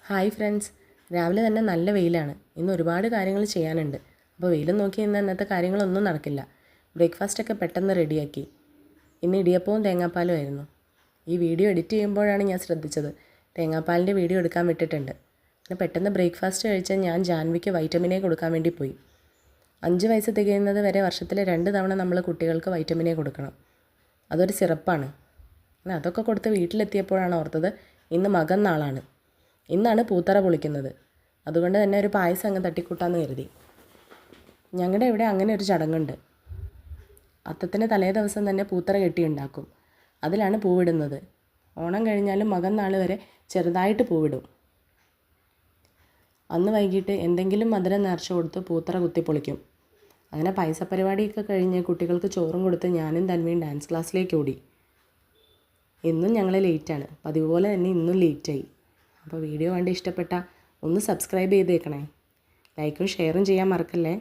Hi friends, രാവിലെ തന്നെ നല്ല വെയിലാണ്. ഇന്ന് ഒരുപാട് കാര്യങ്ങൾ ചെയ്യാനുണ്ട്. അപ്പോൾ വെയിലും നോക്കി ഇന്നത്തെ കാര്യങ്ങളൊന്നും നടക്കില്ല. ബ്രേക്ക്ഫാസ്റ്റൊക്കെ പെട്ടെന്ന് റെഡിയാക്കി. ഇന്ന് ഇടിയപ്പവും തേങ്ങാപ്പാലും ആയിരുന്നു. ഈ വീഡിയോ എഡിറ്റ് ചെയ്യുമ്പോഴാണ് ഞാൻ ശ്രദ്ധിച്ചത് തേങ്ങാപ്പാലിൻ്റെ വീഡിയോ എടുക്കാൻ വിട്ടിട്ടുണ്ട്. പിന്നെ പെട്ടെന്ന് ബ്രേക്ക്ഫാസ്റ്റ് കഴിച്ച് ഞാൻ ജാൻവിക്ക് വൈറ്റമിനെ കൊടുക്കാൻ വേണ്ടി പോയി. 5 വയസ്സ് തികയുന്നത് വരെ വർഷത്തിൽ 2 തവണ നമ്മൾ കുട്ടികൾക്ക് വൈറ്റമിനെ കൊടുക്കണം. അതൊരു സിറപ്പാണ്. അതൊക്കെ കൊടുത്ത് വീട്ടിലെത്തിയപ്പോഴാണ് ഓർത്തത് ഇന്ന് മകൻ നാളാണ്. ഇന്നാണ് പൂത്തറ പൊളിക്കുന്നത്. അതുകൊണ്ട് തന്നെ ഒരു പായസം അങ്ങ് തട്ടിക്കൂട്ടാമെന്ന് കരുതി. ഞങ്ങളുടെ ഇവിടെ അങ്ങനെ ഒരു ചടങ്ങുണ്ട്. അത്തത്തിന് തലേ ദിവസം തന്നെ പൂത്തറ കെട്ടിയുണ്ടാക്കും. അതിലാണ് പൂവിടുന്നത്. ഓണം കഴിഞ്ഞാലും മകൻ നാൾ വരെ ചെറുതായിട്ട് പൂവിടും. അന്ന് വൈകിട്ട് എന്തെങ്കിലും മധുരം നേർച്ച കൊടുത്ത് പൂത്തറ കുത്തിപ്പൊളിക്കും. അങ്ങനെ പായസ പരിപാടിയൊക്കെ കഴിഞ്ഞ് കുട്ടികൾക്ക് ചോറും കൊടുത്ത് ഞാനും തന്മയും ഡാൻസ് ക്ലാസ്സിലേക്ക് ഓടി. ഇന്നും ഞങ്ങൾ ലേറ്റാണ്. പതിവ് പോലെ തന്നെ ഇന്നും ലേറ്റായി. അപ്പോൾ വീഡിയോ കണ്ട് ഇഷ്ടപ്പെട്ടാൽ ഒന്ന് സബ്സ്ക്രൈബ് ചെയ്തേക്കണേ. ലൈക്കും ഷെയറും ചെയ്യാൻ മറക്കല്ലേ.